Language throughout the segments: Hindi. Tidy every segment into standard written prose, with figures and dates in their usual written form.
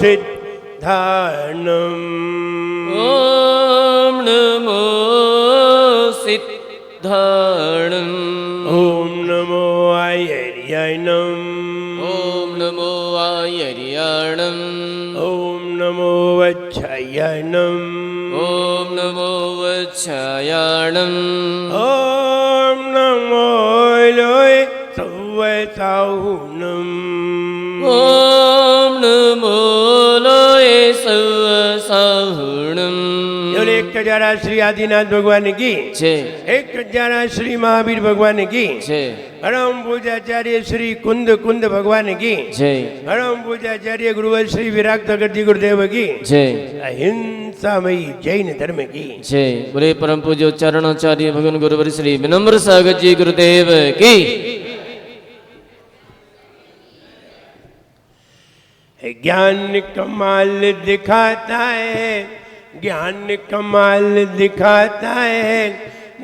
सिद्धार्णम। ओम नमो सिद्धार्णम। ओम नमो आयर्याणम। ओम नमो आयर्याणम। ओम नमो वच्छायाणम। ओम नमो वच्छायाणम। ओम नमो लोय सवसाहुणम। ओम नमो लोय सवसाहुणम। बोले एक जरा श्री आदिनाथ भगवान की जय। एक जरा श्री महावीर भगवान की जय। परम पूज्याचार्य श्री कुंद कुंद भगवान की जय। परम पूज्याचार्य गुरुवर श्री विराग तगड़ जी गुरुदेव की जय। अहिंसामयी जैन धर्म की जय। बोले परम पूज्य उच्चारणाचार्य भगवान गुरुवर श्री विनम्र सागर जी गुरुदेव की। ज्ञान कमाल दिखाता है, ज्ञान कमाल दिखाता है,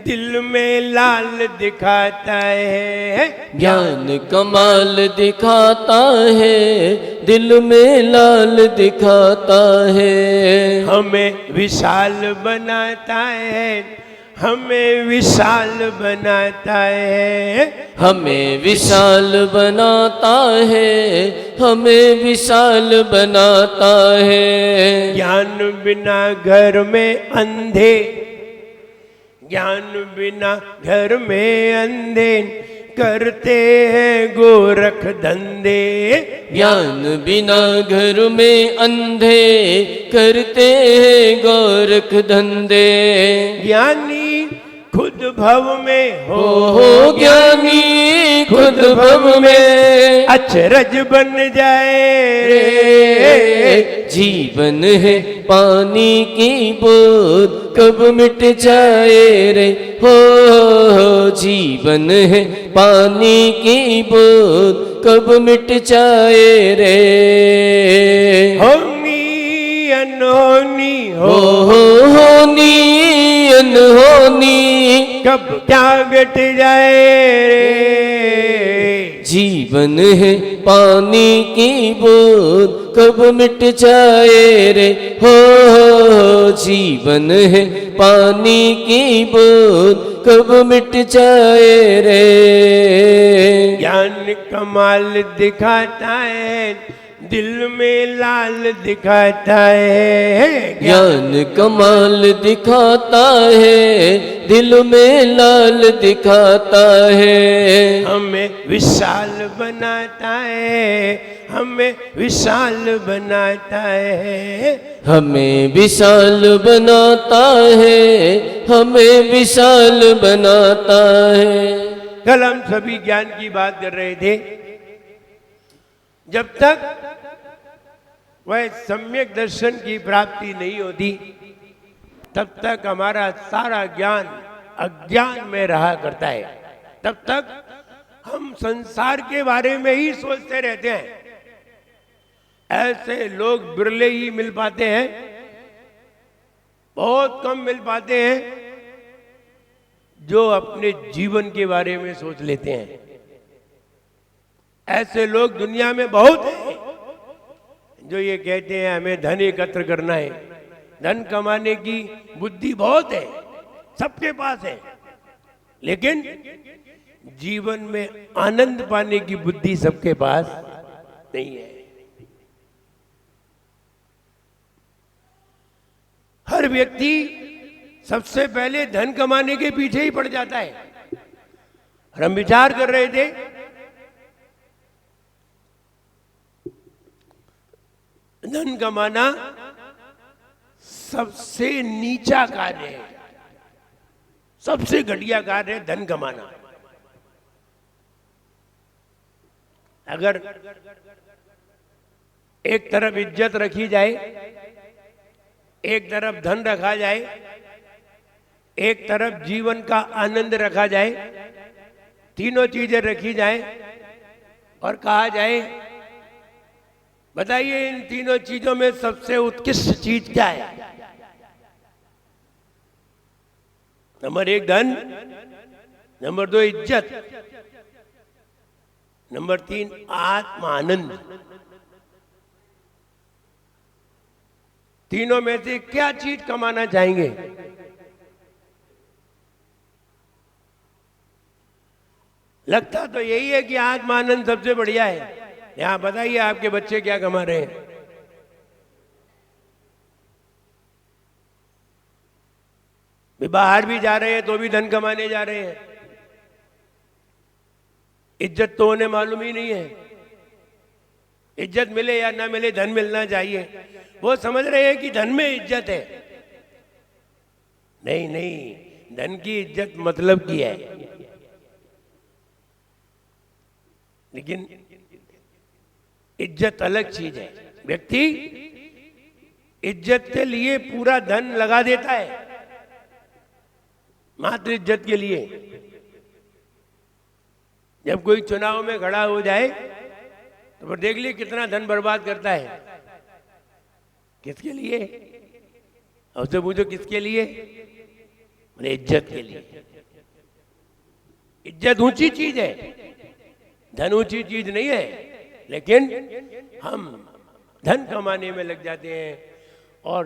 दिल में लाल दिखाता है। ज्ञान कमाल दिखाता है, दिल में लाल दिखाता है। हमें विशाल बनाता है, हमें विशाल बनाता है। हमें विशाल बनाता है, हमें विशाल बनाता है। ज्ञान बिना घर में अंधे, ज्ञान बिना घर में अंधे करते हैं गोरख धंधे। ज्ञान बिना घर में अंधे करते हैं गोरख धंधे। ज्ञानी खुद भव में हो ज्ञानी खुद भव में अचरज बन जाए रे। जीवन है पानी की बूंद कब मिट जाए रे। हो जीवन है पानी की बूंद कब मिट जाए रे। होनी अनहोनी होनी अनहोनी कब क्या घट जाए रे। जीवन है पानी की बूंद कब मिट जाए रे। हो जीवन है पानी की बूंद कब मिट जाए रे। ज्ञान कमाल दिखाता है, दिल में लाल दिखाता है। ज्ञान कमाल दिखाता है, दिल में लाल दिखाता है। हमें विशाल बनाता है, हमें विशाल बनाता है। हमें विशाल बनाता है, हमें विशाल बनाता है। कल हम सभी ज्ञान की बात कर रहे थे। जब तक वह सम्यक दर्शन की प्राप्ति नहीं होती तब तक हमारा सारा ज्ञान अज्ञान में रहा करता है। तब तक हम संसार के बारे में ही सोचते रहते हैं। ऐसे लोग बिरले ही मिल पाते हैं, बहुत कम मिल पाते हैं जो अपने जीवन के बारे में सोच लेते हैं। ऐसे लोग दुनिया में बहुत हैं जो ये कहते हैं हमें धन एकत्र करना है, धन कमाने की बुद्धि बहुत है, सबके पास है, लेकिन जीवन में आनंद पाने की बुद्धि सबके पास नहीं है। हर व्यक्ति सबसे पहले धन कमाने के पीछे ही पड़ जाता है। और हम विचार कर रहे थे धन कमाना सबसे नीचा कार्य है, सबसे घटिया कार्य है धन कमाना। अगर एक तरफ इज्जत रखी जाए, एक तरफ धन रखा जाए, एक तरफ जीवन का आनंद रखा जाए, तीनों चीजें रखी जाए और कहा जाए बताइए इन तीनों चीजों में सबसे उत्कृष्ट चीज क्या है? नंबर 1 धन, नंबर 2 इज्जत, नंबर 3 आत्म आनंद। तीनों में से क्या चीज कमाना चाहेंगे? लगता तो यही है कि आत्म आनंद सबसे बढ़िया है। यहां बताइए आपके बच्चे क्या कमा रहे हैं? वे बाहर भी जा रहे हैं तो भी धन कमाने जा रहे हैं। इज्जत तो उन्हें मालूम ही नहीं है। इज्जत मिले या ना मिले, धन मिलना चाहिए। वो समझ रहे हैं कि धन में इज्जत है। नहीं नहीं, धन की इज्जत मतलब की है, लेकिन इज्जत अलग चीज है। व्यक्ति इज्जत के लिए पूरा धन लगा देता है, मात्र इज्जत के लिए। जब कोई चुनाव में खड़ा हो जाए तो फिर देख लिए कितना धन बर्बाद करता है। किसके लिए? उससे पूछो किसके लिए? बोले इज्जत के लिए। इज्जत ऊंची चीज है, धन ऊंची चीज नहीं है, लेकिन हम धन कमाने में लग जाते हैं और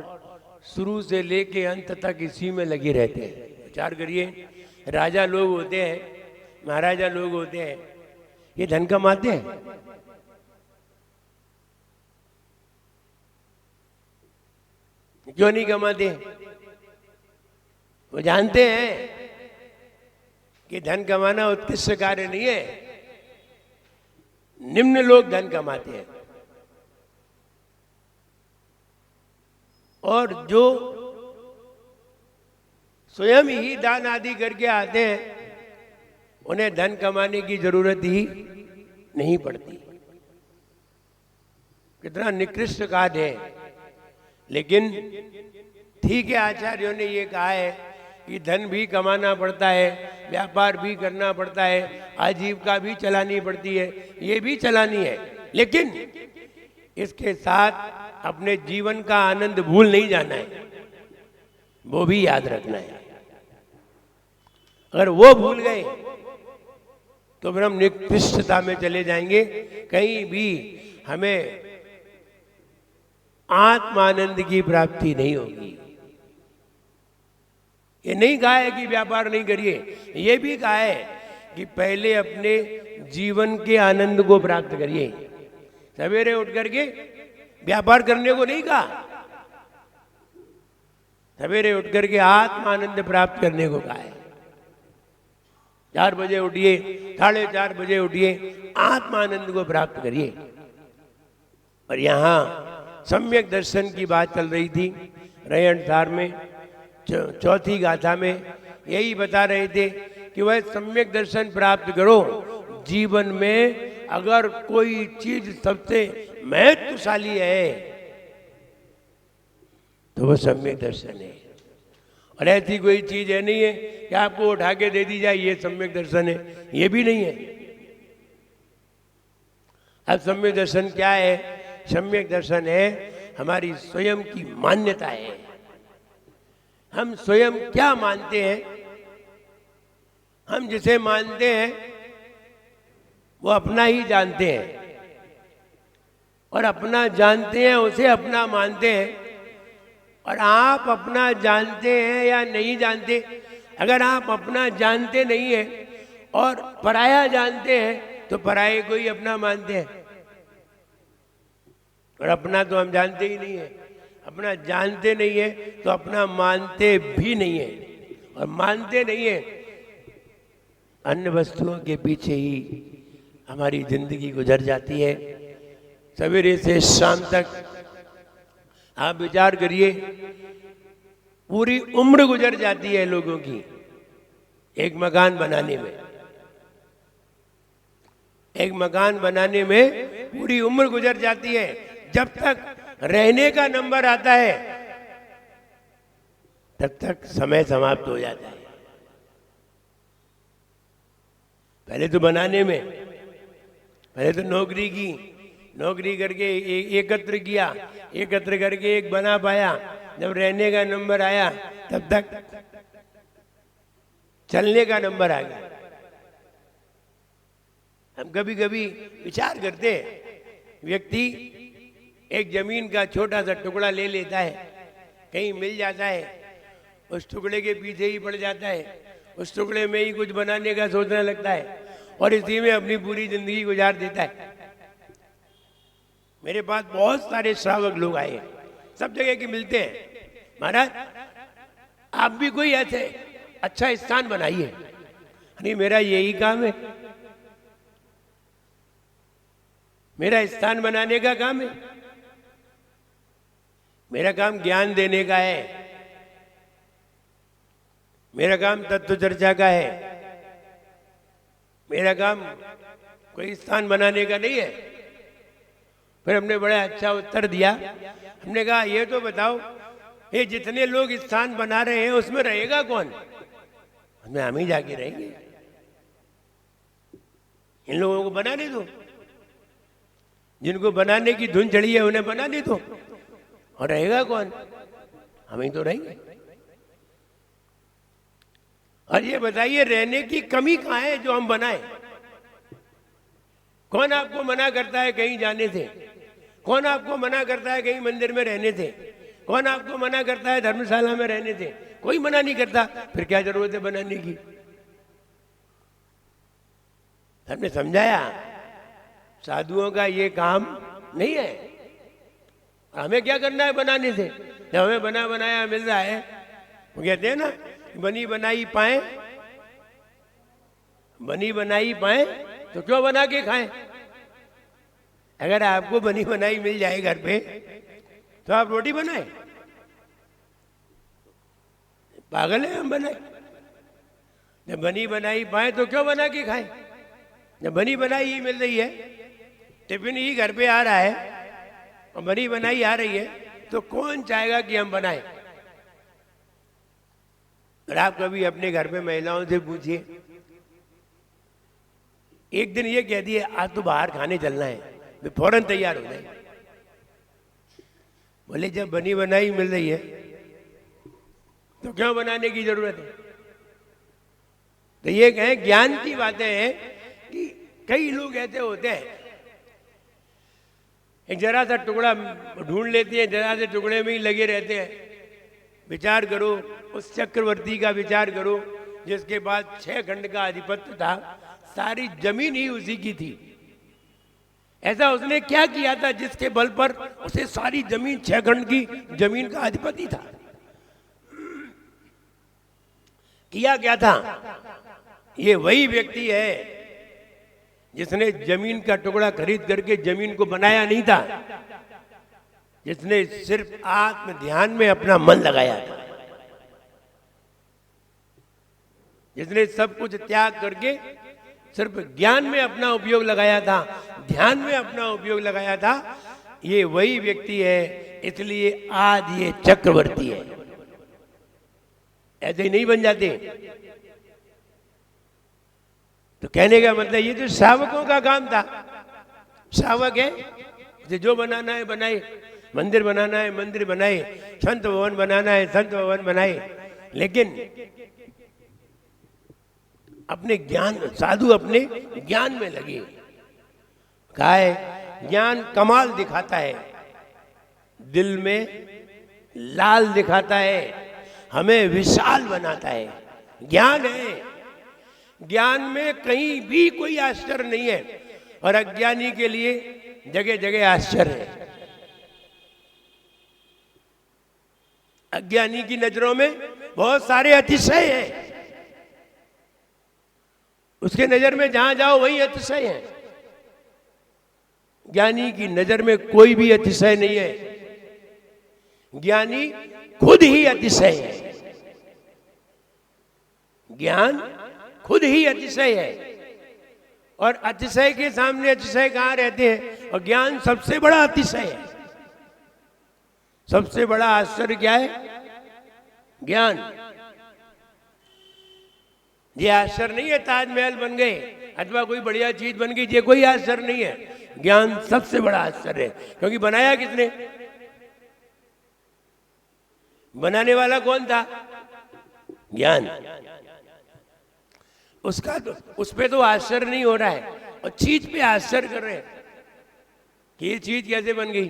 शुरू से लेके अंत तक इसी में लगे रहते हैं। विचार करिए, राजा लोग होते हैं, महाराजा लोग होते हैं, ये धन कमाते हैं? क्यों नहीं कमाते? वो जानते हैं कि धन कमाना उत्कृष्ट कार्य नहीं है। निम्न लोग धन कमाते हैं, और जो स्वयं ही दान आदि करके आते हैं उन्हें धन कमाने की जरूरत ही नहीं पड़ती। कितना निकृष्ट कार्य है। लेकिन ठीक है, आचार्यों ने ये कहा है कि धन भी कमाना पड़ता है, व्यापार भी करना पड़ता है, आजीविका भी चलानी पड़ती है, ये भी चलानी है, लेकिन इसके साथ अपने जीवन का आनंद भूल नहीं जाना है, वो भी याद रखना है। अगर वो भूल गए तो फिर हम निकृष्टता में चले जाएंगे, कहीं भी हमें आत्मानंद की प्राप्ति नहीं होगी। ये नहीं कहा है कि व्यापार नहीं करिए, ये भी कहा है कि पहले अपने जीवन के आनंद को प्राप्त करिए। सवेरे उठ करके व्यापार करने को नहीं कहा, सवेरे उठ करके आत्मानंद प्राप्त करने को कहा है। 4 बजे उठिए, 4:30 बजे उठिए, आत्मानंद को प्राप्त करिए। और यहाँ सम्यक दर्शन की बात चल रही थी। रयणसार में चौथी गाथा में यही बता रहे थे कि वह सम्यक दर्शन प्राप्त करो। जीवन में अगर कोई चीज सबसे महत्वशाली है तो वह सम्यक दर्शन है। और ऐसी कोई चीज है नहीं है कि आपको उठा के दे दी जाए ये सम्यक दर्शन है, ये भी नहीं है। अब सम्यक दर्शन क्या है? सम्यक दर्शन है हमारी स्वयं की मान्यता है। हम स्वयं क्या मानते हैं? हम जिसे मानते हैं वो अपना ही जानते हैं, और अपना जानते हैं उसे अपना मानते हैं। और आप अपना जानते हैं या नहीं जानते, अगर आप अपना जानते नहीं हैं और पराया जानते हैं तो पराये को ही अपना मानते हैं। और अपना तो हम जानते ही नहीं है। अपना जानते नहीं है तो अपना मानते भी नहीं है, और मानते नहीं है अन्य वस्तुओं के पीछे ही हमारी जिंदगी गुजर जाती है। सवेरे से शाम तक आप विचार करिए, पूरी उम्र गुजर जाती है लोगों की एक मकान बनाने में। एक मकान बनाने में पूरी उम्र गुजर जाती है। जब तक रहने का नंबर आता है तब तक समय समाप्त हो जाता है। पहले तो बनाने में, पहले तो नौकरी की, नौकरी करके एकत्र किया, एकत्र करके एक बना पाया। जब रहने का नंबर आया तब तक चलने का नंबर आ गया। हम कभी कभी विचार करते हैं, व्यक्ति एक जमीन का छोटा सा टुकड़ा ले लेता है, कहीं मिल जाता है, उस टुकड़े के पीछे ही पड़ जाता है, उस टुकड़े में ही कुछ बनाने का सोचने लगता है और इसी में अपनी पूरी जिंदगी गुजार देता है। मेरे पास बहुत सारे श्रावक लोग आए हैं, सब जगह के मिलते हैं, महाराज आप भी कोई ऐसे अच्छा स्थान बनाइए। नहीं, मेरा यही काम है, मेरा स्थान बनाने का काम है, मेरा काम ज्ञान देने का है, मेरा काम तत्व चर्चा का है, मेरा काम कोई स्थान बनाने का नहीं है। फिर हमने बड़ा अच्छा उत्तर दिया। हमने कहा ये तो बताओ, ये जितने लोग स्थान बना रहे हैं उसमें रहेगा कौन? उसमें हम ही जाके रहेंगे, इन लोगों को बनाने दो, जिनको बनाने की धुन चढ़ी है उन्हें बनाने दो, और रहेगा कौन? हम ही तो रहेंगे। और ये बताइए रहने की कमी कहाँ है जो हम बनाए? कौन आपको मना करता है कहीं जाने से? कौन आपको मना करता है कहीं मंदिर में रहने से? कौन आपको मना करता है धर्मशाला में रहने से? कोई मना नहीं करता, फिर क्या जरूरत है बनाने की? हमने समझाया साधुओं का ये काम नहीं है, हमें क्या करना है बनाने से? जब हमें बना बनाया मिल रहा है, वो कहते हैं ना बनी बनाई पाए, बनी बनाई पाए तो क्यों बना के खाएं? अगर आपको बनी बनाई मिल जाए घर पे तो आप रोटी बनाए? पागल है हम बनाए? जब बनी बनाई पाए तो क्यों बना के खाएं? जब बनी बनाई ही मिल रही है, टिफिन ही घर पे आ रहा है और बनी बनाई आ रही है, तो कौन चाहेगा कि हम बनाएं? और आप कभी अपने घर पे महिलाओं से पूछिए, एक दिन ये कह दिए आज तो बाहर खाने चलना है, वे फौरन तैयार हो जाए। बोले जब बनी बनाई मिल रही है तो क्यों बनाने की जरूरत है? तो ये कहें ज्ञान की बातें हैं कि कई लोग ऐसे होते हैं, एक जरा सा टुकड़ा ढूंढ लेते हैं, जरा से टुकड़े में ही लगे रहते हैं। विचार करो, उस चक्रवर्ती का विचार करो जिसके पास 6 खंड का आधिपत्य था, सारी जमीन ही उसी की थी। ऐसा उसने क्या किया था जिसके बल पर उसे सारी जमीन 6 खंड की जमीन का अधिपति था? किया क्या था? ये वही व्यक्ति है जिसने जमीन का टुकड़ा खरीद करके जमीन को बनाया नहीं था, जिसने सिर्फ आत्म ध्यान में अपना मन लगाया था, जिसने सब कुछ त्याग करके सिर्फ ज्ञान में अपना उपयोग लगाया था, ध्यान में अपना उपयोग लगाया था। ये वही व्यक्ति है, इसलिए आज ये चक्रवर्ती है। ऐसे ही नहीं बन जाते। तो कहने का मतलब ये तो श्रावकों का काम था। श्रावक है, जो बनाना है बनाए, मंदिर बनाना है मंदिर बनाए, संत भवन बनाना है संत भवन बनाए, लेकिन अपने ज्ञान, साधु अपने ज्ञान में लगे। कहा है ज्ञान कमाल दिखाता है, दिल में लाल दिखाता है, हमें विशाल बनाता है। ज्ञान है, ज्ञान में कहीं भी कोई आश्चर्य नहीं है, और अज्ञानी के लिए जगह जगह आश्चर्य है। अज्ञानी की नजरों में बहुत सारे अतिशय हैं, उसके नजर में जहां जाओ वही अतिशय है। ज्ञानी की नजर में कोई भी अतिशय नहीं है, ज्ञानी खुद ही अतिशय है। ज्ञान खुद ही अतिशय है, और अतिशय के सामने अतिशय कहाँ रहते हैं? और ज्ञान सबसे बड़ा अतिशय है। सबसे बड़ा आश्चर्य क्या है? ज्ञान। ये आश्चर्य नहीं है ताजमहल बन गए अथवा कोई बढ़िया चीज बन गई, ये कोई आश्चर्य नहीं है। ज्ञान सबसे बड़ा आश्चर्य है, क्योंकि बनाया किसने? बनाने वाला कौन था? ज्ञान। उसका तो, उस पे तो आश्चर्य नहीं हो रहा है, और चीज पे आश्चर्य कर रहे हैं कि ये चीज कैसे बन गई।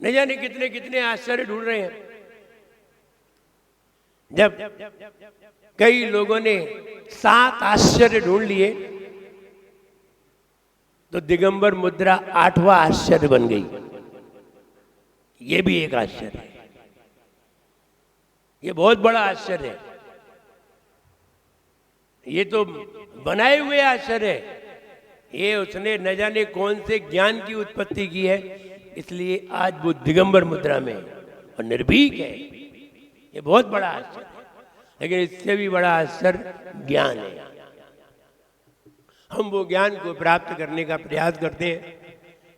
न जाने कितने कितने आश्चर्य ढूंढ रहे हैं। जब कई लोगों ने 7 आश्चर्य ढूंढ लिए तो दिगंबर मुद्रा 8वां आश्चर्य बन गई। ये भी एक आश्चर्य है, ये बहुत बड़ा आश्चर्य है। ये तो बनाए हुए आश्चर्य है, ये उसने न जाने कौन से ज्ञान की उत्पत्ति की है, इसलिए आज वो दिगंबर मुद्रा में और निर्भीक है। ये बहुत बड़ा आश्चर्य है, लेकिन इससे भी बड़ा आश्चर्य ज्ञान है। हम वो ज्ञान को प्राप्त करने का प्रयास करते हैं,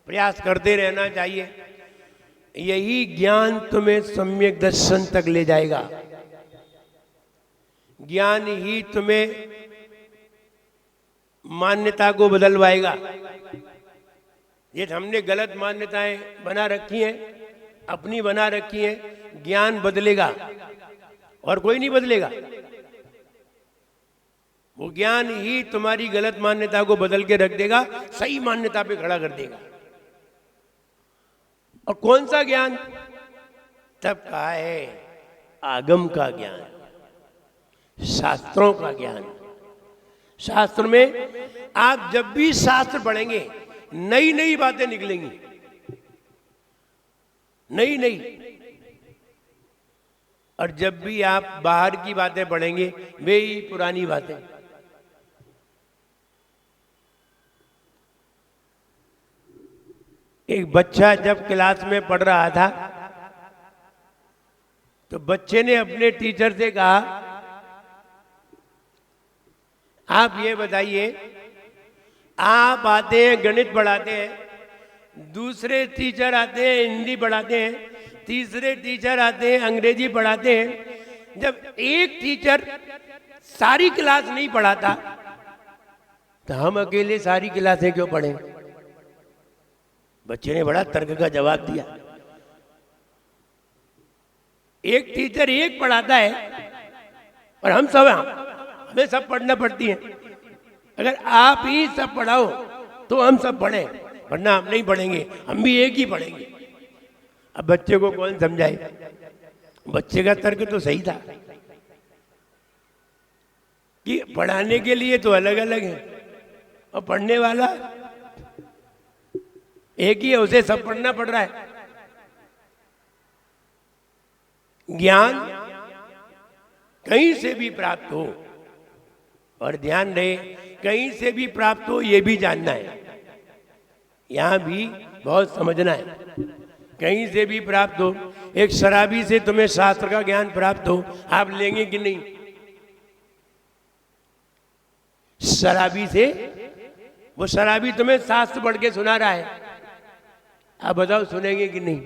प्रयास करते रहना चाहिए। यही ज्ञान तुम्हें सम्यक दर्शन तक ले जाएगा। ज्ञान ही तुम्हें मान्यता को बदलवाएगा। ये हमने गलत मान्यताएं बना रखी हैं, अपनी बना रखी हैं। ज्ञान बदलेगा और कोई नहीं बदलेगा। वो ज्ञान ही तुम्हारी गलत मान्यता को बदल के रख देगा, सही मान्यता पे खड़ा कर देगा। और कौन सा ज्ञान? तब कहा है आगम का ज्ञान, शास्त्रों का ज्ञान। शास्त्र में आप जब भी शास्त्र पढ़ेंगे नई नई बातें निकलेंगी, नई नई। और जब भी आप बाहर की बातें पढ़ेंगे वे ही पुरानी बातें। एक बच्चा जब क्लास में पढ़ रहा था तो बच्चे ने अपने टीचर से कहा, आप ये बताइए, आप आते हैं गणित पढ़ाते हैं, दूसरे टीचर आते हैं हिंदी पढ़ाते हैं, तीसरे टीचर आते हैं अंग्रेजी पढ़ाते हैं। जब एक टीचर सारी क्लास नहीं पढ़ाता तो हम अकेले सारी क्लासें क्यों पढ़ें? बच्चे ने बड़ा तर्क का जवाब दिया। एक टीचर एक पढ़ाता है और हम सब, हमें सब पढ़ना पड़ती है। अगर आप ही सब पढ़ाओ तो हम सब पढ़ें, वरना हम नहीं पढ़ेंगे, हम भी एक ही पढ़ेंगे। अब बच्चे को कौन समझाए? बच्चे का तर्क तो सही था कि पढ़ाने के लिए तो अलग अलग है और पढ़ने वाला एक ही है, उसे सब पढ़ना पड़ रहा है। ज्ञान कहीं से भी प्राप्त हो, और ध्यान रहे कहीं से भी प्राप्त हो ये भी जानना है, यहां भी बहुत समझना है। कहीं से भी प्राप्त हो, एक शराबी से तुम्हें शास्त्र का ज्ञान प्राप्त हो, आप लेंगे कि नहीं? शराबी से, वो शराबी तुम्हें शास्त्र पढ़ के सुना रहा है, आप बताओ सुनेंगे कि नहीं?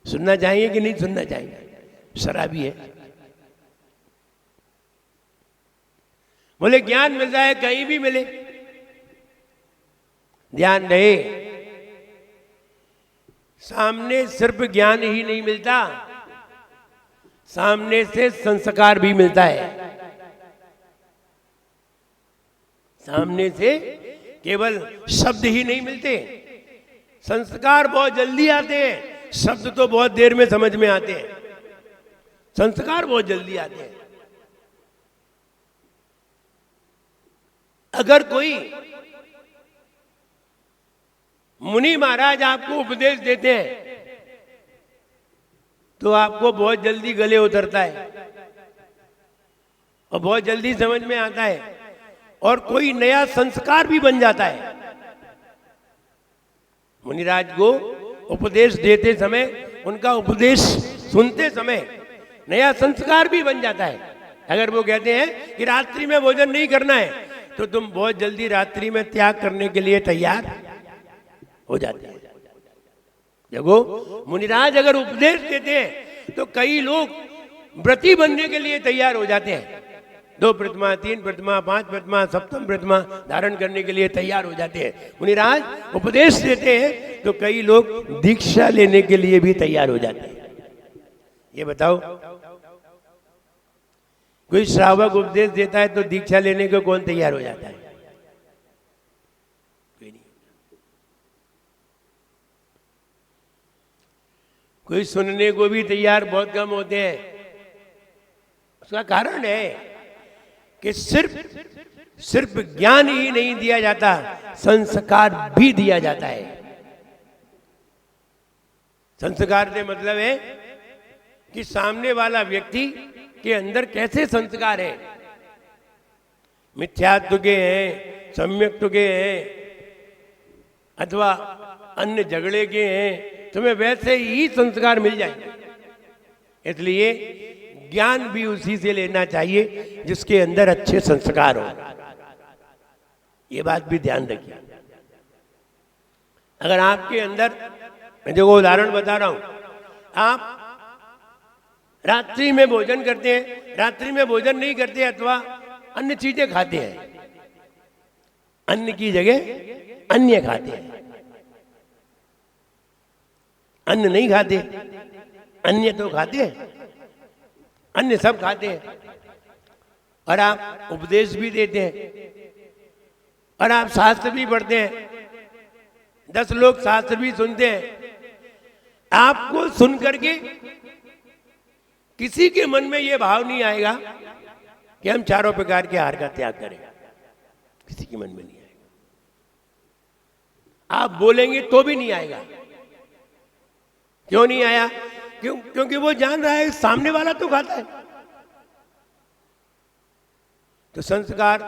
सुनना चाहिए कि नहीं सुनना चाहिए? शराबी है। बोले ज्ञान मिल जाए कहीं भी मिले। ध्यान रहे, सामने सिर्फ ज्ञान ही नहीं मिलता, सामने से संस्कार भी मिलता है। सामने से केवल शब्द ही नहीं मिलते, संस्कार बहुत जल्दी आते हैं। शब्द तो बहुत देर में समझ में आते हैं, संस्कार बहुत जल्दी आते हैं। अगर कोई मुनि महाराज आपको उपदेश देते हैं तो आपको बहुत जल्दी गले उतरता है और बहुत जल्दी समझ में आता है, और कोई नया संस्कार भी बन जाता है। मुनिराज को उपदेश देते समय, उनका उपदेश सुनते समय नया संस्कार भी बन जाता है। अगर वो कहते हैं कि रात्रि में भोजन नहीं करना है तो तुम बहुत जल्दी रात्रि में त्याग करने के लिए तैयार हो जाते हैं। देखो, मुनिराज अगर उपदेश देते हैं तो कई लोग व्रती बनने के लिए तैयार हो जाते हैं। 2 प्रतिमा, 3 प्रतिमा, 5 प्रतिमा, सप्तम प्रतिमा धारण करने के लिए तैयार हो जाते हैं। मुनिराज उपदेश देते हैं तो कई लोग दीक्षा लेने के लिए भी तैयार हो जाते हैं। ये बताओ, कोई श्रावक उपदेश देता है तो दीक्षा लेने को कौन तैयार हो जाता है? कोई नहीं। कोई सुनने को भी तैयार बहुत कम होते हैं। उसका कारण है कि सिर्फ ज्ञान ही नहीं दिया जाता, संस्कार भी दिया जाता है। संस्कार से मतलब है कि सामने वाला व्यक्ति के अंदर कैसे संस्कार है, मिथ्यात्व के हैं, सम्यक्त्व के हैं, अथवा अन्य झगड़े के हैं, तुम्हें वैसे ही संस्कार मिल जाएंगे। इसलिए ज्ञान भी उसी से लेना चाहिए जिसके अंदर अच्छे संस्कार हो। ये बात भी ध्यान रखिए। अगर आपके अंदर, मैं देखो उदाहरण बता रहा हूं, आप रात्रि में भोजन करते हैं, रात्रि में भोजन नहीं करते अथवा अन्य चीजें खाते हैं, अन्न की जगह अन्य खाते हैं, अन्न नहीं खाते, अन्य तो खाते हैं, अन्य सब खाते हैं। और आप उपदेश भी देते हैं और आप शास्त्र भी पढ़ते हैं, 10 लोग शास्त्र भी सुनते हैं। आपको सुन करके किसी के मन में यह भाव नहीं आएगा कि हम चारों प्रकार के आहार का त्याग करें, किसी के मन में नहीं आएगा। आप बोलेंगे तो भी नहीं आएगा। क्यों नहीं आया? क्योंकि वो जान रहा है सामने वाला तो खाता है। तो संस्कार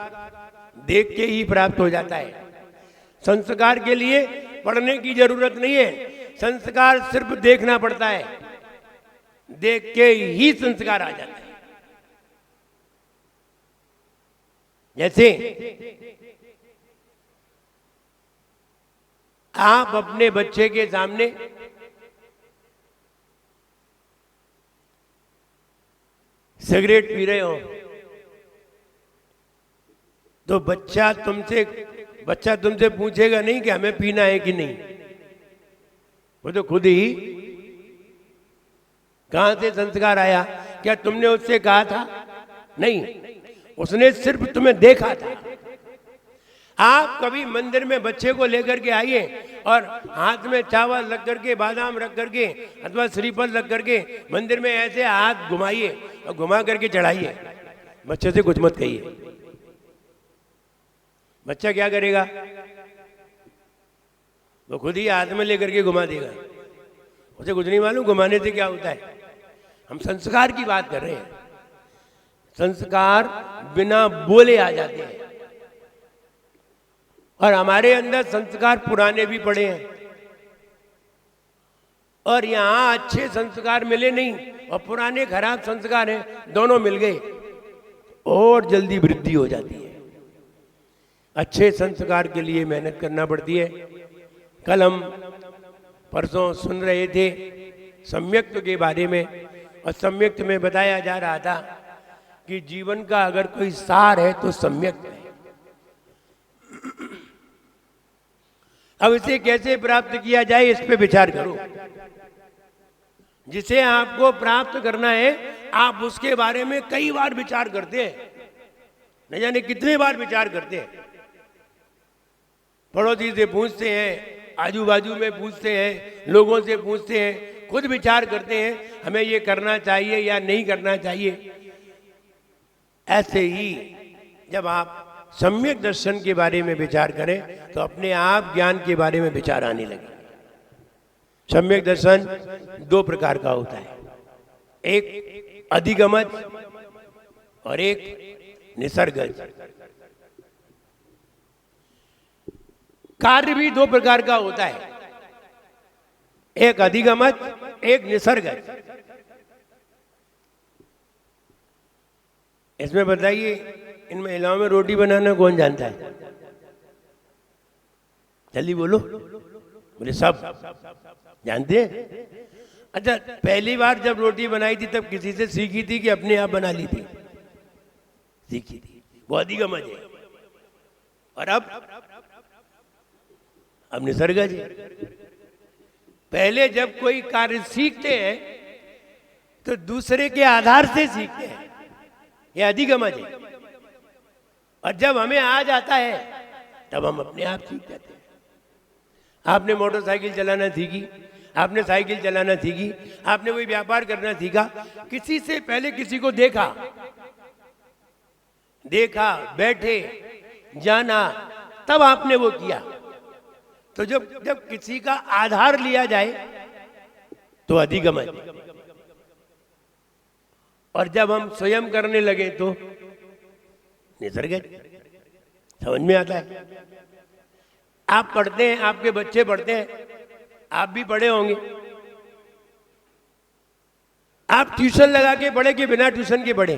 देख के ही प्राप्त हो जाता है। संस्कार के लिए पढ़ने की जरूरत नहीं है, संस्कार सिर्फ देखना पड़ता है, देख के ही संस्कार आ जाता है। जैसे आप अपने बच्चे के सामने सिगरेट पी रहे हो तो बच्चा तुमसे पूछेगा नहीं कि हमें पीना है कि नहीं। वो तो खुद ही, कहां से संस्कार आया? क्या तुमने उससे कहा था? नहीं, उसने सिर्फ तुम्हें देखा था। आप कभी मंदिर में बच्चे को लेकर के आइए और हाथ में चावल रख करके, बादाम रख करके अथवा श्रीफल रख करके मंदिर में ऐसे हाथ घुमाइए और घुमा करके चढ़ाइए। बच्चे से कुछ मत कहिए। बच्चा क्या करेगा? वो खुद ही हाथ में लेकर के घुमा देगा, उसे कुछ नहीं मालूम घुमाने से क्या होता है। हम संस्कार की बात कर रहे हैं। संस्कार बिना बोले आ जाते हैं और हमारे अंदर संस्कार पुराने भी पड़े हैं और यहां अच्छे संस्कार मिले नहीं और पुराने खराब संस्कार हैं, दोनों मिल गए और जल्दी वृद्धि हो जाती है। अच्छे संस्कार के लिए मेहनत करना पड़ती है। कल हम परसों सुन रहे थे सम्यक्त्व के बारे में और सम्यक्त्व में बताया जा रहा था कि जीवन का अगर कोई सार है तो सम्यक्त्व है। अब इसे कैसे प्राप्त किया जाए इस पे विचार करो। जिसे आपको प्राप्त करना है आप उसके बारे में कई बार विचार करते हैं, न जाने कितने बार विचार करते हैं। पड़ोसी से पूछते हैं, आजू बाजू में पूछते हैं, लोगों से पूछते हैं, खुद विचार करते हैं हमें ये करना चाहिए या नहीं करना चाहिए। ऐसे ही जब आप सम्यक दर्शन के बारे में विचार करें तो अपने आप ज्ञान के बारे में विचार आने लगे। सम्यक दर्शन 2 प्रकार का होता है, एक अधिगमज और एक निसर्गज। कार्य भी 2 प्रकार का होता है, एक अधिगमज, एक निसर्गज। इसमें बताइए, इन महिलाओं में रोटी बनाना कौन जानता है? जल्दी बोलो। बोले सब जानते हैं। अच्छा, पहली बार जब रोटी बनाई थी तब किसी से सीखी थी कि अपने आप बना ली थी? सीखी थी, वो अधिगमज है। और अब निसर्गज है। पहले जब कोई कार्य सीखते हैं तो दूसरे के आधार से सीखते हैं, ये अधिगमज है। और जब हमें आ जाता है तब हम अपने आप सीख जाते हैं। आपने मोटरसाइकिल चलाना सीखी, आपने साइकिल चलाना सीखी, आपने कोई व्यापार करना सीखा, किसी से पहले किसी को देखा, बैठे, जाना, तब आपने वो किया। तो जब किसी का आधार लिया जाए तो अधिगमन, और जब हम स्वयं करने लगे तो निसर्गज। समझ में आता है? आप पढ़ते हैं, आपके बच्चे पढ़ते हैं, आप भी पढ़े होंगे। आप ट्यूशन लगा के पढ़े कि बिना ट्यूशन के पढ़े?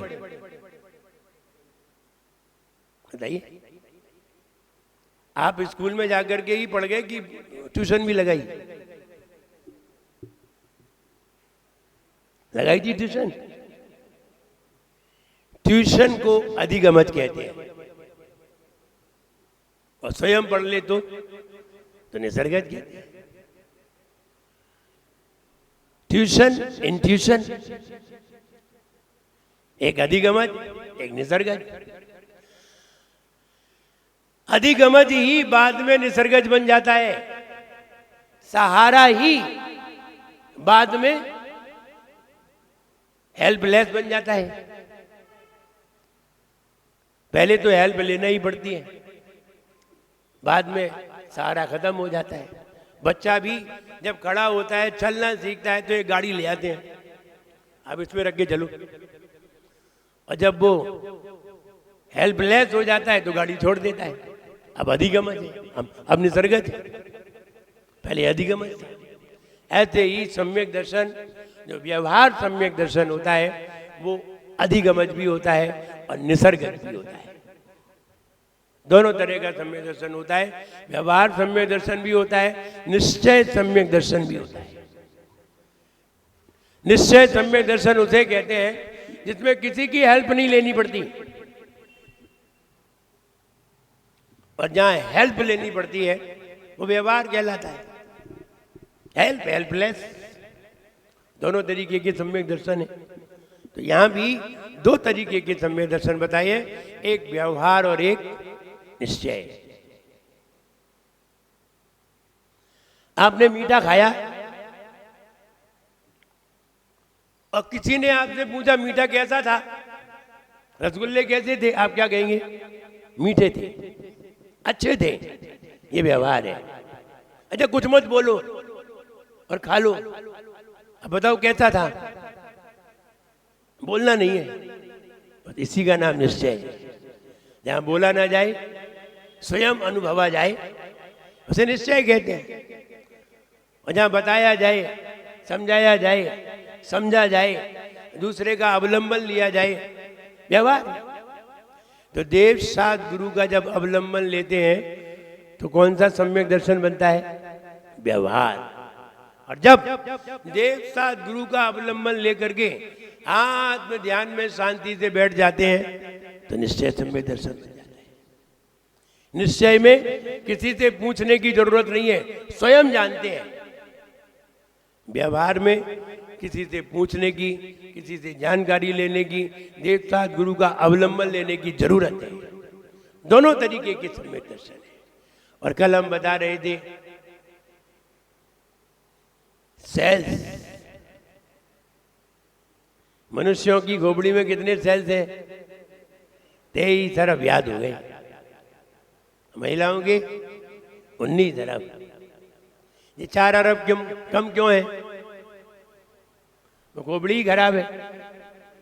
बताइए। आप स्कूल में जाकर के ही पढ़ गए कि ट्यूशन भी लगाई? लगाई थी ट्यूशन। ट्यूशन को अधिगमत कहते हैं, और स्वयं पढ़ ले तो निसर्गज कहते हैं। ट्यूशन, इंट्यूशन, एक अधिगमत, एक निसर्गज। अधिगमत ही बाद में निसर्गज बन जाता है, सहारा ही बाद में हेल्पलेस बन जाता है। पहले तो हेल्प लेना ही पड़ती है, बाद में सहारा खत्म हो जाता है। बच्चा भी जब खड़ा होता है, चलना सीखता है, तो एक गाड़ी ले आते हैं, अब इसमें रख के चलो। और जब वो हेल्पलेस हो जाता है तो गाड़ी छोड़ देता है। अब अधिगमन है, अब निसर्गज है, पहले अधिगमन है। ऐसे ही सम्यक दर्शन, जो व्यवहार सम्यक दर्शन होता है, वो अधिगमज भी होता है और निसर्गज भी होता है। दोनों तरह का सम्यक दर्शन होता है। व्यवहार सम्यक दर्शन भी होता है, निश्चय सम्यक दर्शन भी होता है। निश्चय सम्यक दर्शन उसे कहते हैं जिसमें किसी की हेल्प नहीं लेनी पड़ती, और जहां हेल्प लेनी पड़ती है वो व्यवहार कहलाता है। हेल्प, हेल्पलेस, दोनों तरीके के सम्यक दर्शन है। तो यहां भी दो तरीके के सम्यक दर्शन बताइए, एक व्यवहार और एक निश्चय। आपने मीठा खाया और किसी ने आपसे पूछा मीठा कैसा था, रसगुल्ले कैसे थे, आप क्या कहेंगे? मीठे थे, अच्छे थे। ये व्यवहार है। अच्छा, कुछ मत बोलो और खा लो। अब बताओ कैसा था? बोलना नहीं है। इसी का नाम निश्चय है। जहां बोला ना जाए, स्वयं अनुभवा जाए, उसे निश्चय कहते हैं। और जहां बताया जाए, समझाया जाए, समझा जाए, दूसरे का अवलंबन लिया जाए, व्यवहार। तो देव साध गुरु का जब अवलंबन लेते हैं तो कौन सा सम्यक दर्शन बनता है? व्यवहार। और जब देव साध गुरु का अवलंबन लेकर के आत्म ध्यान में शांति से बैठ जाते हैं तो निश्चय सम्यक दर्शन बन जाता है। निश्चय में किसी से पूछने की जरूरत नहीं है, स्वयं जानते हैं। व्यवहार में किसी से पूछने की, किसी से जानकारी लेने की, देव साध गुरु का अवलंबन लेने की जरूरत है। दोनों तरीके के सम्यक दर्शन है। और कल हम बता रहे थे सेल्स, मनुष्यों की खोपड़ी में कितने सेल्स हैं? 23 अरब याद हो गए। महिलाओं के 19 अरब। ये 4 अरब कम क्यों है? तो खोपड़ी ही खराब है?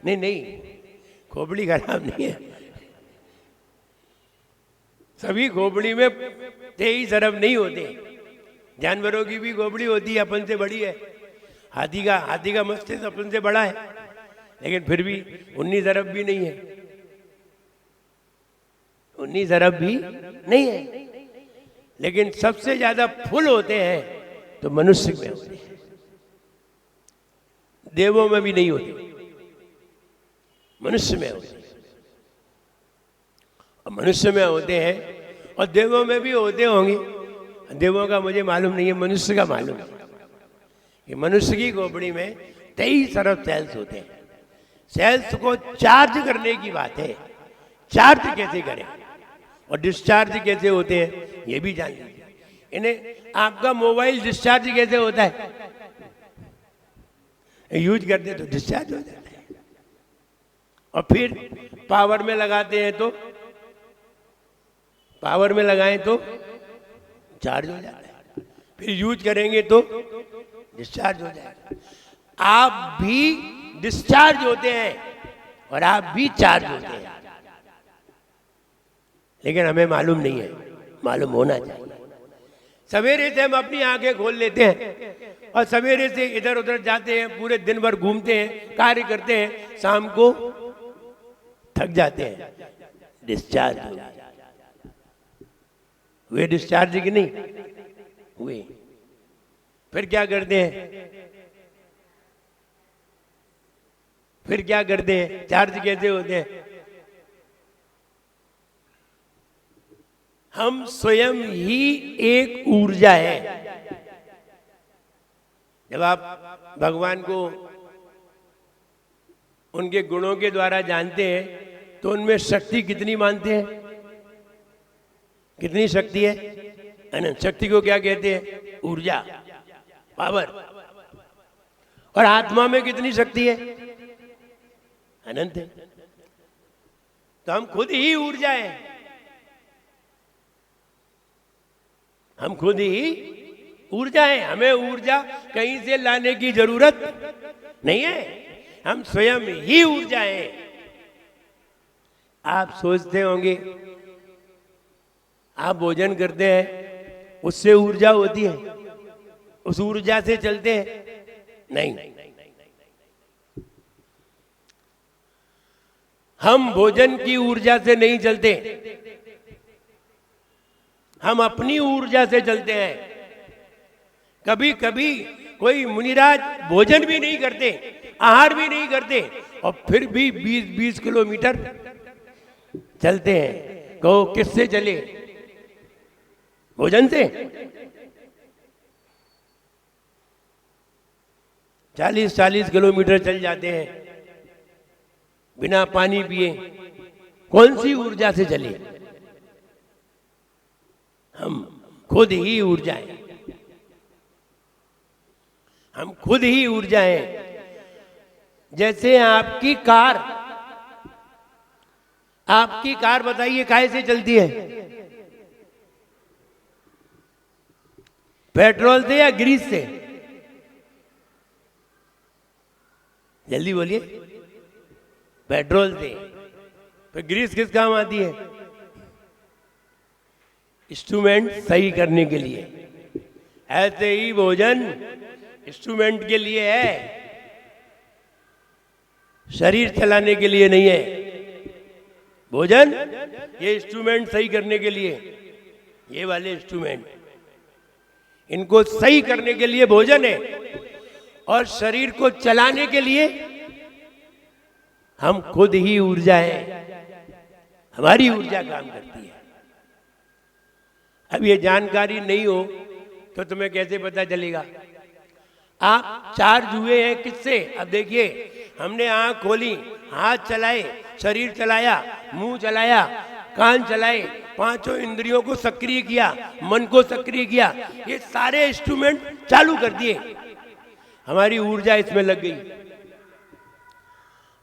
नहीं, खोपड़ी खराब नहीं है। सभी खोपड़ी में 23 अरब नहीं होते। जानवरों की भी खोपड़ी होती है, अपन से बड़ी है। हाथी का मस्तिष्क अपन से बड़ा है, लेकिन फिर भी 19 अरब भी नहीं है। 19 अरब भी नहीं है। लेकिन सबसे ज्यादा फुल होते हैं तो मनुष्य में होते हैं, देवों में भी नहीं होते, मनुष्य में होते हैं। और मनुष्य में होते हैं और देवों में भी होते होंगे। देवों का मुझे मालूम नहीं है, मनुष्य का मालूम है कि मनुष्य की खोपड़ी में 23 अरब सेल्स होते हैं। सेल्स को चार्ज करने की बात है। चार्ज कैसे करें और डिस्चार्ज कैसे होते हैं ये भी जान लीजिए। इन्हें आपका मोबाइल डिस्चार्ज कैसे होता है? यूज करते तो डिस्चार्ज हो जाता है, और फिर पावर में लगाते हैं तो पावर में लगाएं तो चार्ज हो जाता है, फिर यूज करेंगे तो डिस्चार्ज हो जाएगा। आप भी डिस्चार्ज होते हैं और आप भी चार्ज होते हैं, लेकिन हमें मालूम नहीं है, मालूम होना चाहिए। सवेरे से हम अपनी आंखें खोल लेते हैं और सवेरे से इधर उधर जाते हैं, पूरे दिन भर घूमते हैं, कार्य करते हैं, शाम को थक जाते हैं, डिस्चार्ज हो जाते हैं। हुए डिस्चार्ज कि नहीं हुए? फिर क्या करते हैं? फिर क्या करते हैं? चार्ज कैसे होते हैं? हम स्वयं ही एक ऊर्जा है। जब आप भगवान को उनके गुणों के द्वारा जानते हैं तो उनमें शक्ति कितनी मानते हैं? कितनी शक्ति है? अनंत। शक्ति को क्या कहते हैं? ऊर्जा, पावर। और आत्मा में कितनी शक्ति है? अनंत है। तो हम खुद ही ऊर्जा है, हम खुद ही ऊर्जा है। हमें ऊर्जा कहीं से लाने की जरूरत नहीं है, हम स्वयं ही ऊर्जा है। आप सोचते होंगे आप भोजन करते हैं उससे ऊर्जा होती है, उस ऊर्जा से चलते हैं? नहीं, हम भोजन की ऊर्जा से नहीं चलते, हम अपनी ऊर्जा से चलते हैं। कभी कभी कोई मुनिराज भोजन भी नहीं करते, आहार भी नहीं करते, और फिर भी 20-20 किलोमीटर चलते हैं। कहो किससे चले? भोजन से। 40-40 किलोमीटर चल जाते हैं बिना पानी पिए। कौन सी ऊर्जा से चले? हम खुद ही ऊर्जा हैं, हम खुद ही ऊर्जा हैं। जैसे आपकी कार बताइए काहे से चलती है? पेट्रोल से या ग्रीस से? जल्दी बोलिए। पेट्रोल से। तो ग्रीस किस काम आती है? इंस्ट्रूमेंट सही करने के लिए। ऐसे ही भोजन इंस्ट्रूमेंट के लिए है, शरीर चलाने के लिए नहीं है। भोजन ये इंस्ट्रूमेंट सही करने के लिए, ये वाले इंस्ट्रूमेंट, इनको सही करने के लिए भोजन है, और शरीर को चलाने के लिए हम खुद ही ऊर्जा है, हमारी ऊर्जा काम करती है। अब ये जानकारी नहीं हो तो तुम्हें कैसे पता चलेगा? आप चार्ज हुए हैं किससे? अब देखिए, हमने आंख खोली, हाथ चलाए, शरीर चलाया, मुंह चलाया, कान चलाए, पांचों इंद्रियों को सक्रिय किया, मन को सक्रिय किया, ये सारे इंस्ट्रूमेंट चालू कर दिए, हमारी ऊर्जा इसमें लग गई।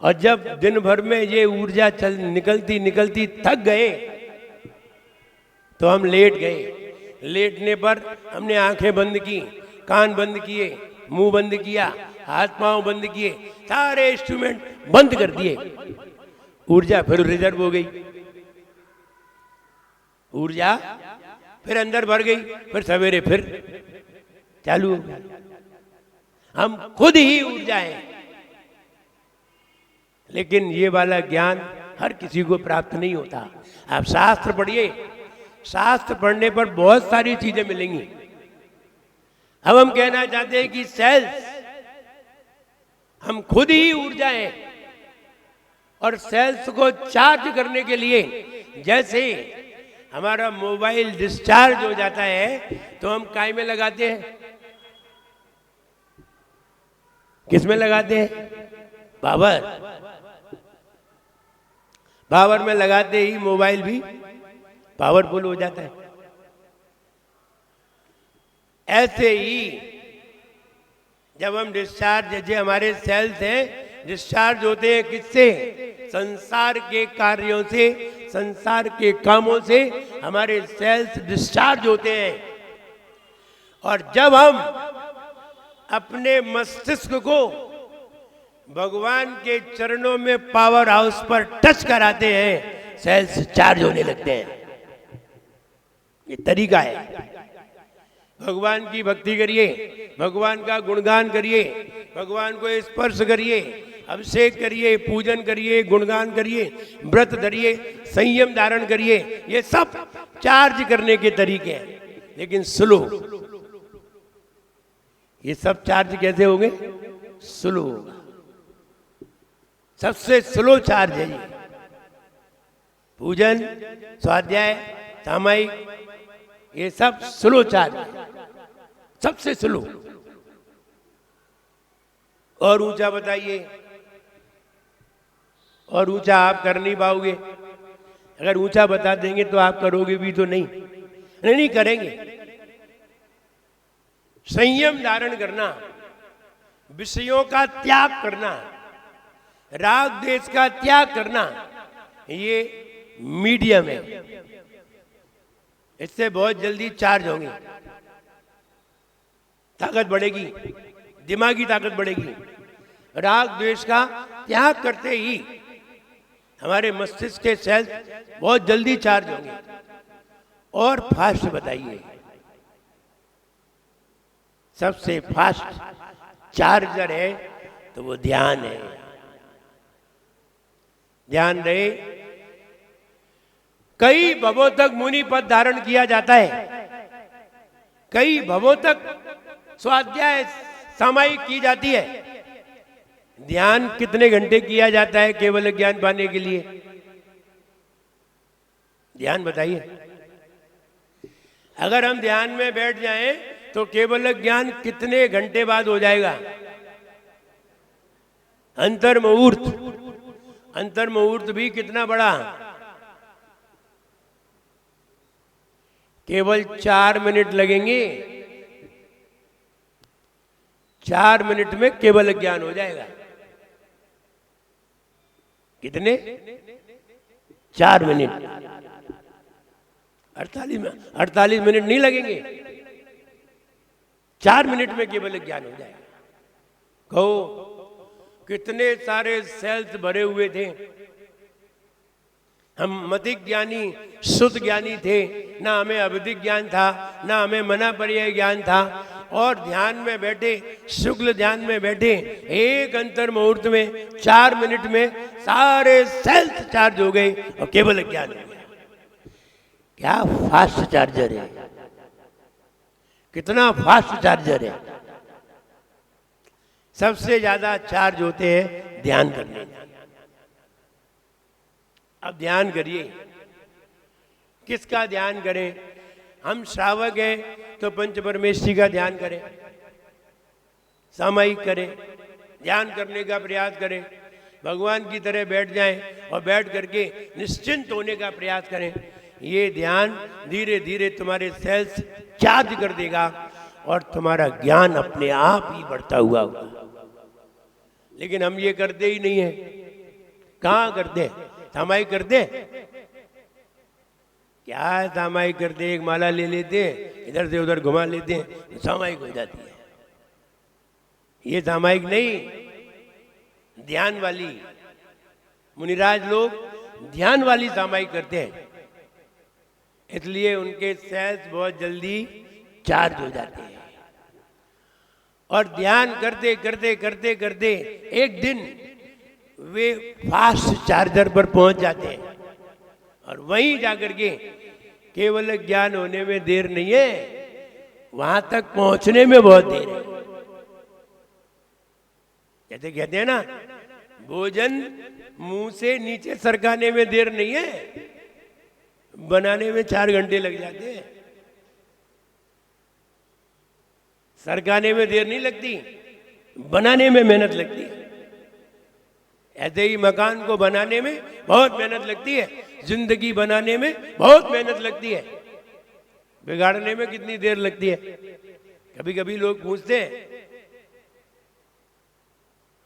और जब दिन भर में ये ऊर्जा निकलती निकलती थक गए तो हम लेट गए। लेटने पर हमने आंखें बंद की, कान बंद किए, मुंह बंद किया, हाथ पांव बंद किए, सारे इंस्ट्रूमेंट बंद कर दिए। ऊर्जा फिर रिजर्व हो गई, ऊर्जा फिर अंदर भर गई, फिर सवेरे फिर चालू हो गई। हम खुद ही ऊर्जा हैं, लेकिन ये वाला ज्ञान हर किसी को प्राप्त नहीं होता। आप शास्त्र पढ़िए, शास्त्र पढ़ने पर बहुत सारी चीजें मिलेंगी। अब हम कहना चाहते हैं कि सेल्स, हम खुद ही ऊर्जा हैं, और सेल्स को चार्ज करने के लिए जैसे हमारा मोबाइल डिस्चार्ज हो जाता है तो हम काय में लगाते हैं? किस में लगाते हैं? पावर। पावर में लगाते ही मोबाइल भी पावरफुल हो जाता है। ऐसे ही जब हम डिस्चार्ज, जैसे हमारे सेल्स हैं डिस्चार्ज होते हैं किससे? संसार के कार्यों से, संसार के कामों से हमारे सेल्स डिस्चार्ज होते हैं। और जब हम अपने मस्तिष्क को भगवान के चरणों में पावर हाउस पर टच कराते हैं, सेल्स चार्ज होने लगते हैं। ये तरीका है। भगवान की भक्ति करिए, भगवान का गुणगान करिए, भगवान को स्पर्श करिए, अभिषेक करिए, पूजन करिए, गुणगान करिए, व्रत धरिए, संयम धारण करिए। ये सब चार्ज करने के तरीके हैं। लेकिन स्लो, ये सब चार्ज कैसे होंगे? स्लो होगा। सबसे स्लो चार्ज है ये पूजन, स्वाध्याय, सामायिक, ये सब स्लो चार्ज है, सबसे स्लो। और ऊंचा बताइए, और ऊंचा आप कर नहीं पाओगे। अगर ऊंचा बता देंगे तो आप करोगे भी तो नहीं करेंगे। संयम धारण करना, विषयों का त्याग करना, राग द्वेष का त्याग करना, ये मीडियम है। इससे बहुत जल्दी चार्ज होंगे, ताकत बढ़ेगी, दिमागी ताकत बढ़ेगी। राग द्वेष का त्याग करते ही हमारे मस्तिष्क के सेल्स बहुत जल्दी चार्ज होंगे। और फास्ट बताइए, सबसे फास्ट चार्जर है तो वो ध्यान है। ध्यान रहे, कई भवों तक मुनि पद धारण किया जाता है, कई भवों तक स्वाध्याय सामायिक की जाती है। ध्यान कितने घंटे किया जाता है केवल ज्ञान पाने के लिए? ध्यान बताइए। अगर हम ध्यान में बैठ जाएं तो केवल ज्ञान कितने घंटे बाद हो जाएगा? अंतर मुहूर्त, अंतर मुहूर्त भी कितना बड़ा? केवल 4 मिनट लगेंगे। 4 मिनट में केवल ज्ञान हो जाएगा। कितने? 4 मिनट। 48 मिनट नहीं लगेंगे, 4 मिनट में केवल ज्ञान हो जाएगा। कहो कितने सारे सेल्स भरे हुए थे। हम मतिक ज्ञानी, शुद्ध ज्ञानी थे, ना हमें अवधिक ज्ञान था, ना हमें मना पर्याय ज्ञान था। और ध्यान में बैठे, शुक्ल ध्यान में बैठे, एक अंतर मुहूर्त में 4 मिनट में सारे सेल्स चार्ज हो गए और केवल ज्ञान हो गया। क्या फास्ट चार्जर है! कितना फास्ट चार्जर है! सबसे ज्यादा चार्ज होते हैं ध्यान करने। अब ध्यान करिए, किसका ध्यान करें? हम श्रावक हैं तो पंच परमेष्ठी का ध्यान करें, सामायिक करें, ध्यान करने का प्रयास करें, भगवान की तरह बैठ जाएं और बैठ करके निश्चिंत होने का प्रयास करें। ये ध्यान धीरे धीरे तुम्हारे सेल्स चार्ज कर देगा और तुम्हारा ज्ञान अपने आप ही बढ़ता हुआ होगा। लेकिन हम ये करते ही नहीं है। कहाँ करते हैं? सामायिक करते हैं। क्या सामायिक करते हैं? एक माला ले लेते हैं, इधर से उधर घुमा लेते हैं, सामायिक हो जाती है। ये सामायिक नहीं, ध्यान वाली। मुनिराज लोग ध्यान वाली सामायिक करते हैं, इसलिए उनके सेल्स बहुत जल्दी चार्ज हो जाते हैं। और ध्यान करते करते करते करते एक दिन वे फास्ट चार्जर पर पहुंच जाते हैं और वहीं जाकर के केवल ज्ञान होने में देर नहीं है, वहां तक पहुंचने में बहुत देर है। जैसे कहते हैं ना, भोजन मुंह से नीचे सरकाने में देर नहीं है, बनाने में 4 घंटे लग जाते हैं। सरकाने में देर नहीं लगती, बनाने में मेहनत लगती है। ऐसे ही मकान को बनाने में बहुत मेहनत लगती है, जिंदगी बनाने में बहुत मेहनत लगती है। बिगाड़ने में कितनी देर लगती है? कभी कभी लोग पूछते हैं,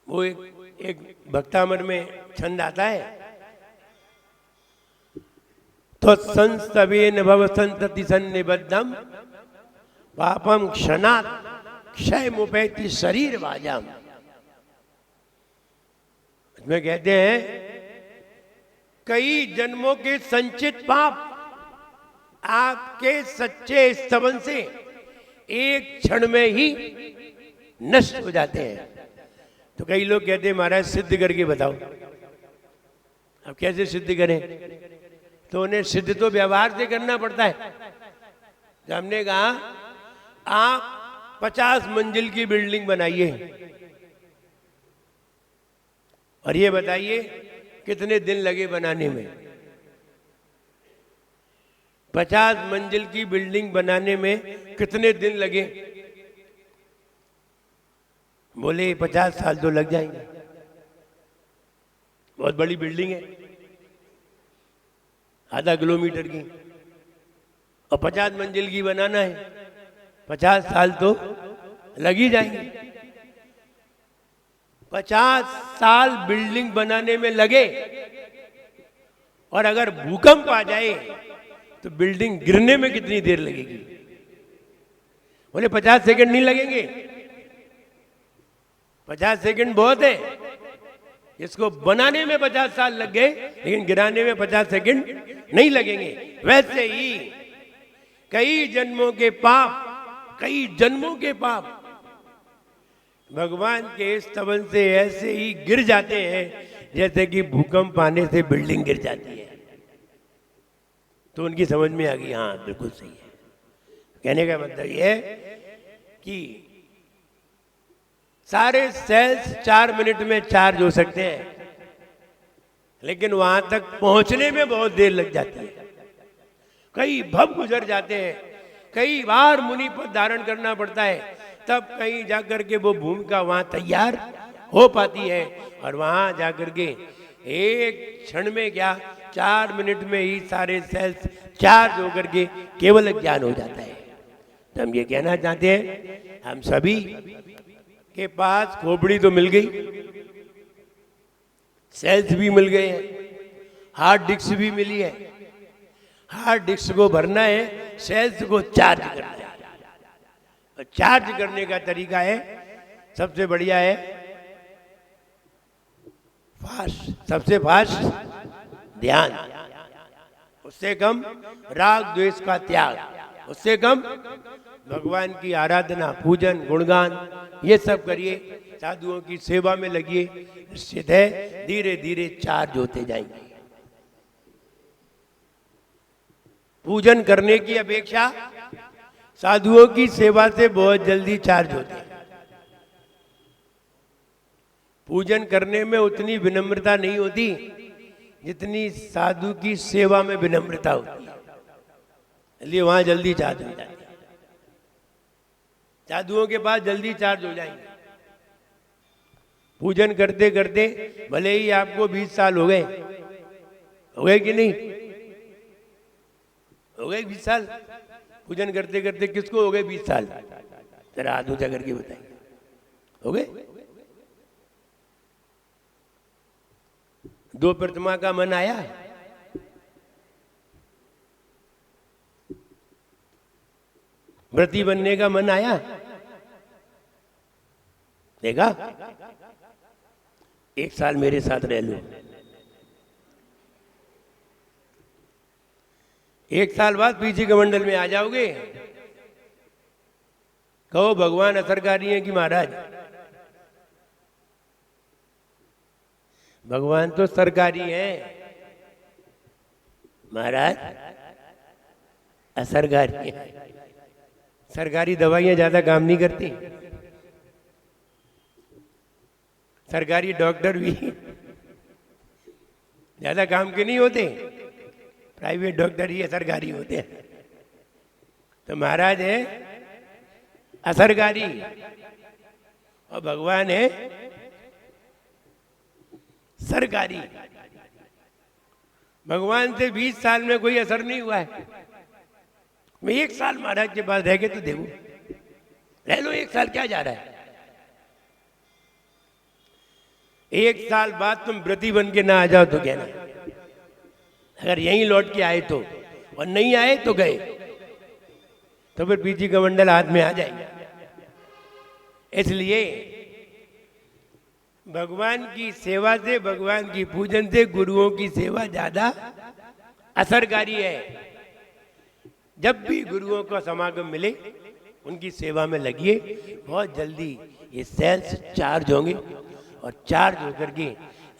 वो एक भक्तामर में छंद आता है, तो संस्तवेन भव संतति सन्निबद्धम पापम क्षणात् क्षय मुपैति शरीर वाजाम। इसमें कहते हैं कई जन्मों के संचित पाप आपके सच्चे स्तवन से एक क्षण में ही नष्ट हो जाते हैं। तो कई लोग कहते हैं महाराज सिद्ध करके बताओ। अब कैसे सिद्ध करें? तो उन्हें सिद्ध तो व्यवहार से करना पड़ता है। तो हमने कहा आप 50 मंजिल की बिल्डिंग बनाइए और ये बताइए कितने दिन लगे बनाने में। 50 मंजिल की बिल्डिंग बनाने में कितने दिन लगे? बोले 50 साल तो लग जाएंगे, बहुत बड़ी बिल्डिंग है, आधा किलोमीटर की, और 50 मंजिल की बनाना है, 50 साल तो लग ही जाएंगे। 50 साल बिल्डिंग बनाने में लगे और अगर भूकंप आ जाए तो बिल्डिंग गिरने में कितनी देर लगेगी? बोले 50 सेकंड नहीं लगेंगे। 50 सेकंड बहुत है, इसको बनाने में 50 साल लग गए, लेकिन गिराने में 50 सेकंड नहीं लगेंगे। वैसे ही कई जन्मों के पाप, कई जन्मों के पाप भगवान के स्तवन से ऐसे ही गिर जाते हैं जैसे कि भूकंप आने से बिल्डिंग गिर जाती है। तो उनकी समझ में आ गई, हाँ बिल्कुल सही है। कहने का मतलब यह है कि सारे सेल्स 4 मिनट में चार्ज हो सकते हैं, लेकिन वहां तक पहुंचने में बहुत देर लग जाती है। कई भव गुजर जाते हैं, कई बार मुनि पद धारण करना पड़ता है, तब कहीं जाकर के वो भूमिका वहां तैयार हो पाती है। और वहां जाकर के एक क्षण में क्या 4 मिनट में ही सारे सेल्स चार्ज होकर के केवल ज्ञान हो जाता है। तो हम ये कहना चाहते हैं, हम सभी के पास खोपड़ी तो मिल गई, सेल्स भी मिल गए हैं, हार्ड डिस्क भी मिली है। हार्ड डिस्क को भरना है, सेल्स को चार्ज करना है। और चार्ज करने का तरीका है, सबसे बढ़िया है फास्ट, सबसे फास्ट ध्यान, उससे कम राग द्वेष का त्याग, उससे कम भगवान की आराधना, पूजन, गुणगान, ये सब करिए, साधुओं की सेवा में लगिए, निश्चित है धीरे धीरे चार्ज होते जाएंगे। पूजन करने की अपेक्षा साधुओं की सेवा से बहुत जल्दी चार्ज होते हैं। पूजन करने में उतनी विनम्रता नहीं होती जितनी साधु की सेवा में विनम्रता होती है, इसलिए वहां जल्दी चार्ज हो जाती है। साधुओं के पास जल्दी चार्ज हो जाएंगे। पूजन करते करते भले ही आपको 20 साल हो गए कि नहीं? हो गए 20 साल पूजन करते करते। किसको हो गए 20 साल? जरा हाथ ऊंचा करके बताइए, हो गए? 2 प्रतिमा का मन आया? व्रती बनने का मन आया? देखा? 1 साल मेरे साथ रह लो, 1 साल बाद पीछे के मंडल में आ जाओगे। कहो भगवान असरकारी है कि महाराज? भगवान तो सरकारी है, महाराज असरकारी है। सरकारी दवाइयां ज्यादा काम नहीं करती, सरकारी डॉक्टर भी ज्यादा काम के नहीं होते, प्राइवेट डॉक्टर ही सरकारी होते हैं। तो महाराज है असरकारी और भगवान है सरकारी। भगवान से 20 साल में कोई असर नहीं हुआ है। मैं 1 साल महाराज के पास रह के तो देखूं, 1 साल क्या जा रहा है? 1 साल बाद तुम व्रती बन के ना आ जाओ तो कहना, अगर यहीं लौट के आए तो, और नहीं आए तो गए, तो फिर पीछे कमंडल हाथ में आ जाएगा। इसलिए भगवान की सेवा से, भगवान की पूजन से गुरुओं की सेवा ज्यादा असरकारी है। जब भी गुरुओं का समागम मिले उनकी सेवा में लगिए, बहुत जल्दी ये सेल्स चार्ज होंगे, और चार्ज होकर के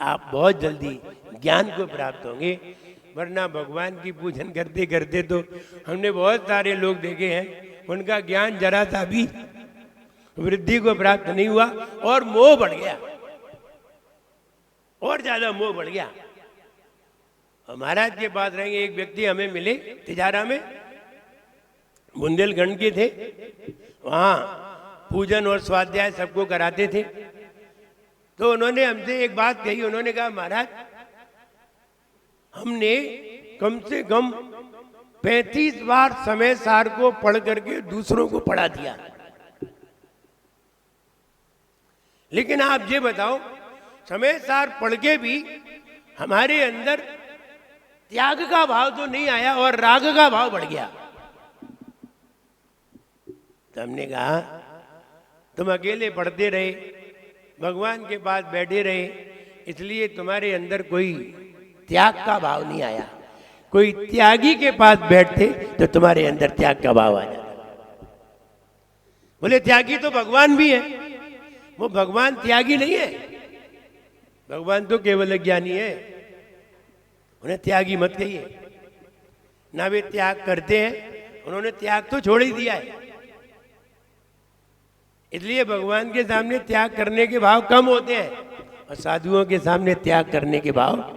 आप बहुत जल्दी ज्ञान को प्राप्त होंगे। वरना भगवान की पूजन करते करते तो हमने बहुत सारे लोग देखे हैं, उनका ज्ञान जरा सा भी वृद्धि को प्राप्त नहीं हुआ और मोह बढ़ गया, और ज्यादा मोह बढ़ गया। और महाराज के पास रहेंगे, एक व्यक्ति हमें मिले तिजारा में, बुंदेलखंड के थे, वहाँ पूजन और स्वाध्याय सबको कराते थे। तो उन्होंने हमसे एक बात कही, उन्होंने कहा महाराज हमने कम से कम 35 बार समय सार को पढ़ करके दूसरों को पढ़ा दिया, लेकिन आप ये बताओ समय सार पढ़ के भी हमारे अंदर त्याग का भाव तो नहीं आया और राग का भाव बढ़ गया। तो हमने कहा तुम अकेले पढ़ते रहे, भगवान के पास बैठे रहे, इसलिए तुम्हारे अंदर कोई त्याग का भाव नहीं आया। कोई त्यागी के पास बैठते तो तुम्हारे अंदर त्याग का भाव आ जाता। बोले त्यागी तो भगवान भी है। वो भगवान त्यागी नहीं है, भगवान तो केवल ज्ञानी है, उन्हें त्यागी मत कहिए। ना वे त्याग करते हैं, उन्होंने त्याग तो छोड़ ही दिया है। इसलिए भगवान के सामने त्याग करने के भाव कम होते हैं, और साधुओं के सामने त्याग करने के भाव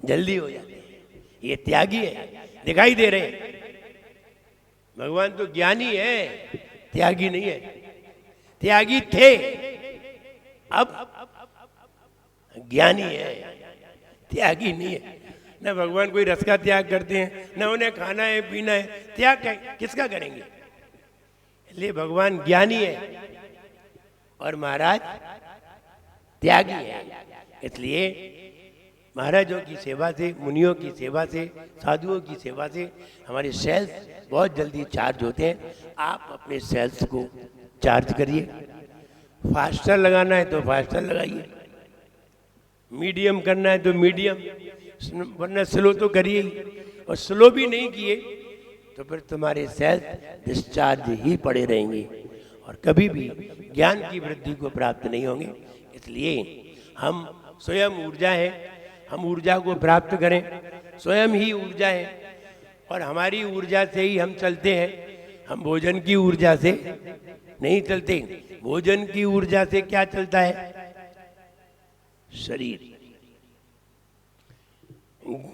जल्दी हो जाते हैं। ये त्यागी है, दिखाई दे रहे हैं। भगवान तो ज्ञानी है, त्यागी नहीं है। त्यागी थे, अब ज्ञानी है, त्यागी नहीं है। न भगवान कोई रस का त्याग करते हैं, न उन्हें खाना है पीना है, त्याग किसका करेंगे? इसलिए भगवान ज्ञानी है और महाराज त्यागी है। इसलिए महाराजों की सेवा से, मुनियों की सेवा से, साधुओं की सेवा से हमारे सेल्स बहुत जल्दी चार्ज होते हैं। आप अपने सेल्स को चार्ज करिए। फास्टर लगाना है तो फास्टर लगाइए, मीडियम करना है तो मीडियम, वरना स्लो तो करिए ही। और स्लो भी नहीं किए तो फिर तुम्हारे सेल्स डिस्चार्ज ही पड़े रहेंगे और कभी भी ज्ञान की वृद्धि को प्राप्त नहीं होंगे। इसलिए हम स्वयं ऊर्जा है, हम ऊर्जा को प्राप्त करें। स्वयं ही ऊर्जा है और हमारी ऊर्जा से ही हम चलते हैं। हम भोजन की ऊर्जा से नहीं चलते। भोजन की ऊर्जा से क्या चलता है? शरीर।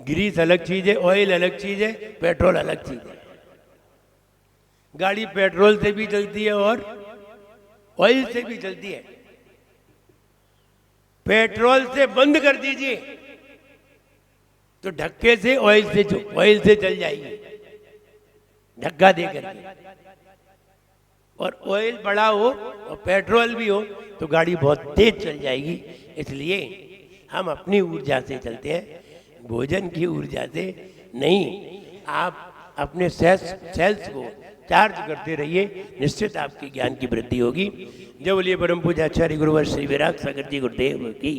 ग्रीस अलग चीज है, ऑयल अलग चीज है, पेट्रोल अलग चीज है। गाड़ी पेट्रोल से भी चलती है और ऑयल से भी चलती है। पेट्रोल से बंद कर दीजिए तो धक्के से ऑयल से चल जाएगी, धक्का दे करके। और ऑयल बड़ा हो और पेट्रोल भी हो तो गाड़ी बहुत तेज चल जाएगी। इसलिए हम अपनी ऊर्जा से चलते हैं, भोजन की ऊर्जा से नहीं। आप अपने सेल्स को चार्ज करते रहिए, निश्चित आपकी ज्ञान की वृद्धि होगी। जय बोलिए परम पूज्य आचार्य गुरुवर श्री विराग सागर जी गुरुदेव की।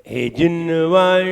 हे जिनवाण